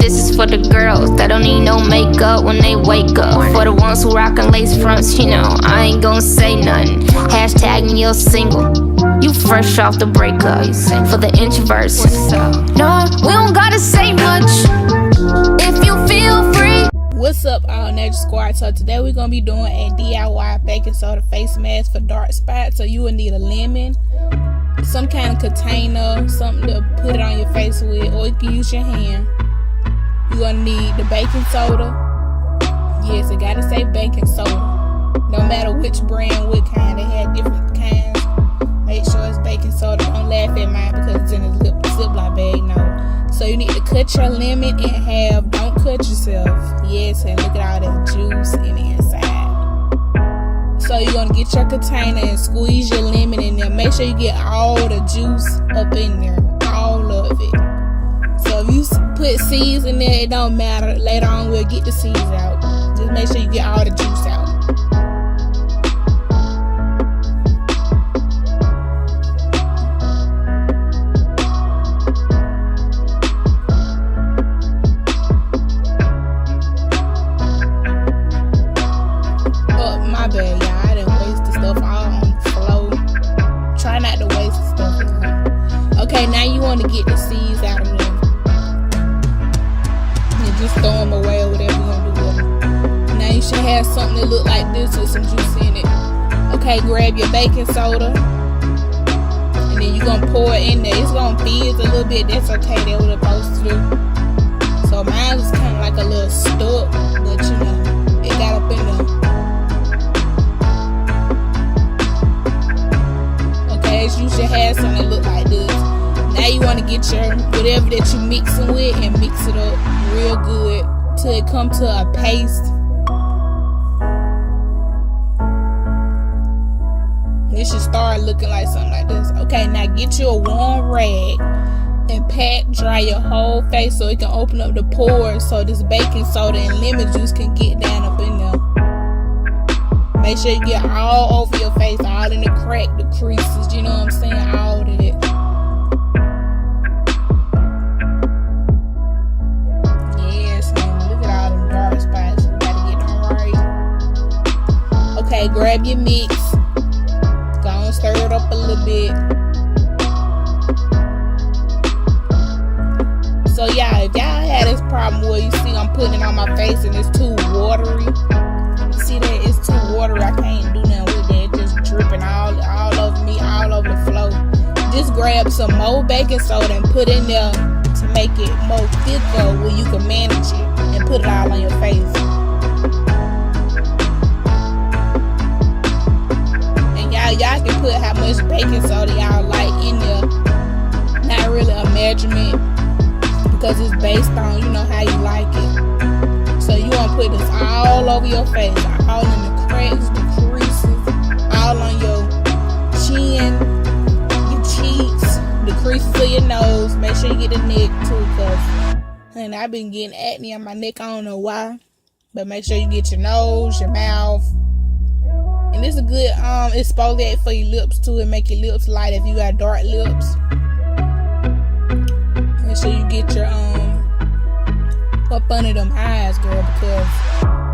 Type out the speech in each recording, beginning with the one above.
This is for the girls that don't need no makeup when they wake up. For the ones who rockin' lace fronts, you know, I ain't gon' say nothing. Hashtag me you're single, you fresh off the breakup. For the introverts, no, we don't gotta say much if you feel free. What's up, All.Natural squad? So today we're gonna be doing a DIY baking soda face mask for dark spots. So you will need a lemon, some kind of container, something to put it on your face with, or you can use your hand. You're gonna need the baking soda. Yes, it gotta say baking soda. No matter which brand, what kind, they have different kinds. Make sure it's baking soda. Don't laugh at mine because it's in a Ziploc bag. No. So you need to cut your lemon in half. Don't cut yourself. Yes, and look at all that juice in the inside. So you're gonna get your container and squeeze your lemon in there. Make sure you get all the juice up in there, all of it. So if you put seeds in there, it don't matter. Later on, we'll get the seeds out. Just make sure you get all the juice out. Okay, now you want to get the seeds out of them. And just throw them away or whatever you want to do with them. Now you should have something that look like this with some juice in it. Okay, grab your baking soda. And then you're going to pour it in there. It's going to fizz a little bit. That's okay. That's what it's supposed to do. So mine was kind of like a little stuck. But you know, it got up in there. Okay, you should have something that look like this. Now you want to get your whatever that you mixing with and mix it up real good till it come to a paste. It should start looking like something like this. Okay, now get you a warm rag and pat dry your whole face so it can open up the pores so this baking soda and lemon juice can get down up in there. Make sure you get all over your face, all in the crack, the creases, you know what I'm saying? All of it. Yes, man, look at all them dark spots. You gotta get them right. Okay, grab your mix. Go and stir it up a little bit. So yeah, if y'all had this problem where you see I'm putting it on my face and it's too watery, see that it's too watery, I can't do nothing with that. It's just dripping all over me, all over the floor. Just grab some more baking soda and put in there to make it more thicker where you can manage it and put it all on your face. And y'all can put how much baking soda y'all like in there. Not really a measurement because it's based on, you know, how you like it. So you want to put this all over your face, all in the cracks, the creases, all on your chin, your cheeks, the creases of your nose. Make sure you get the neck too, because honey, I've been getting acne on my neck. I don't know why, but make sure you get your nose, your mouth. And this is a good exfoliate for your lips too, and make your lips light if you got dark lips. Make sure you get your up under them eyes, girl, because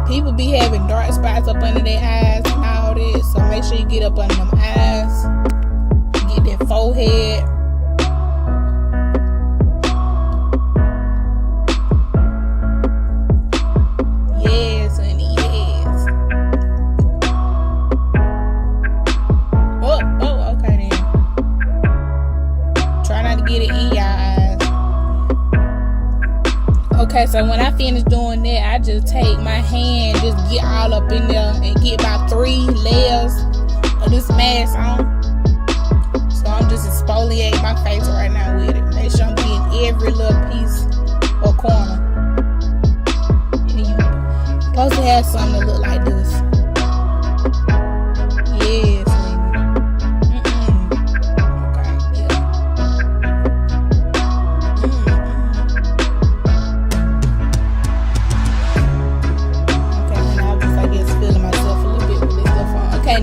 people be having dark spots up under their eyes and all that. So make sure you get up under them eyes, get that forehead. Yes, honey, yes. Oh, okay then. Try not to get it in your eyes. Okay, so when I finish doing that, I just take my hand, just get all up in there and get about 3 layers of this mask on. So I'm just exfoliating my face right now with it. Make sure I'm getting every little piece or corner. And you're supposed to have something that look like this. Yes, baby. Okay, yeah.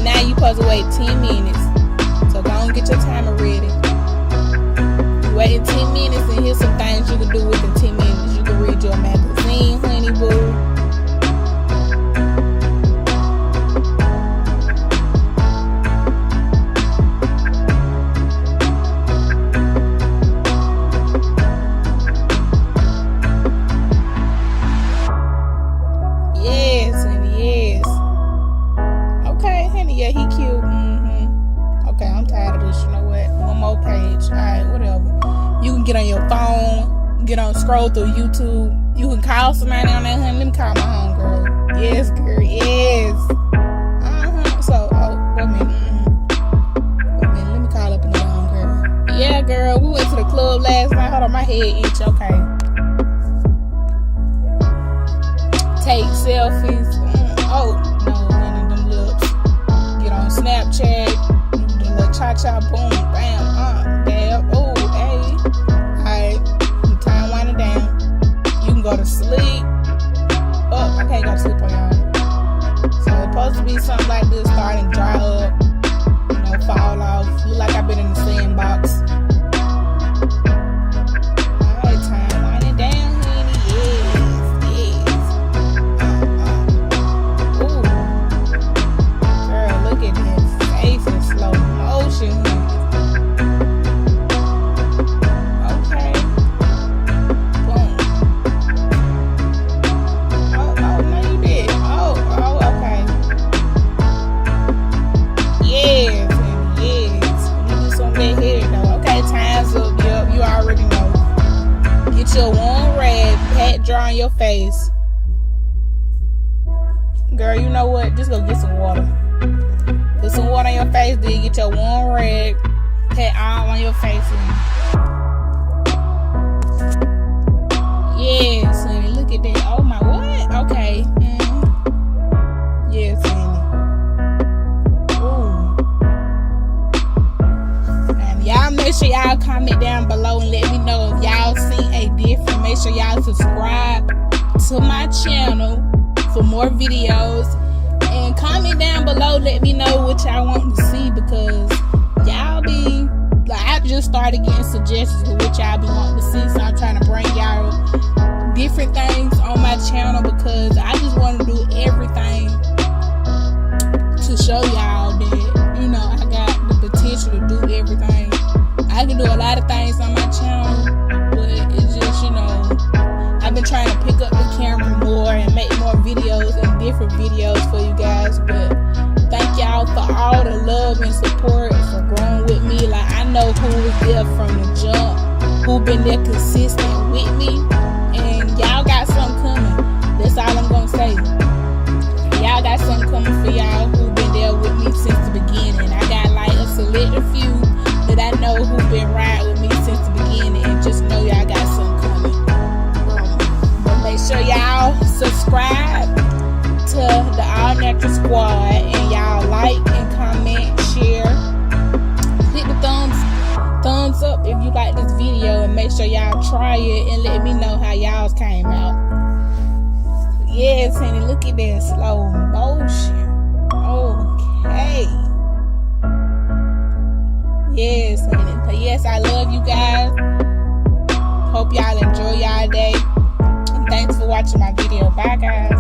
Now you supposed to wait 10 minutes. So go and get your timer ready. You waited 10 minutes and here's some things you can do within 10 minutes. You can read your math. scroll through YouTube, you can call somebody on that, honey. Let me call my homegirl. Yes, girl, yes. So, wait a minute. Let me call up another homegirl. Yeah, girl, we went to the club last night. Hold on, my head itch. Okay. Take selfies. No, honey, them lips. Get on Snapchat. Do the little cha-cha, boom, bam, dab. Oh, hey. Alright. Time winding down. You can go to sleep. Oh, I can't go to sleep on y'all. So it's supposed to be something like this, starting to dry up, fall off. Look like I've been in the sandbox. Alright, time winding down, honey. Yes. Ooh. Girl, look at that face in slow motion, honey. Okay. Boom. Oh, no, you did. Oh, okay. Yes. Time's up. Yep, you already know. Get your warm rag, pat dry on your face. Girl, you know what? Just go get some water. Put some water on your face, then get your warm rag, pat all on your face. Yes, honey. Look at that. Oh my, what? Okay. Yes, honey. Make sure y'all comment down below and let me know if y'all see a difference. Make sure y'all subscribe to my channel for more videos, and comment down below, let me know what y'all want to see, because y'all be like, I just started getting suggestions of what y'all be wanting to see, so I'm trying to bring y'all different things on my channel, because I just want to do everything to show y'all that, I got the potential to do everything. I can do a lot of things on my channel, but it's just, I've been trying to pick up the camera more and make more videos and different videos for you guys. But thank y'all for all the love and support, for growing with me. Like, I know who was there from the jump, who been there consistent with me, and y'all got something coming. That's all I'm gonna say. Y'all got something coming for y'all who been there with me since the beginning. I got like a select few that I know who've been riding with me since the beginning, and just know y'all got something coming. But make sure y'all subscribe to the All.Natural squad, and y'all like and comment, share, hit the thumbs up if you like this video, and make sure y'all try it and let me know how y'all's came out. Yes, honey, look at that slow motion. Okay. Yes, honey. But yes, I love you guys. Hope y'all enjoy y'all day. And thanks for watching my video. Bye, guys.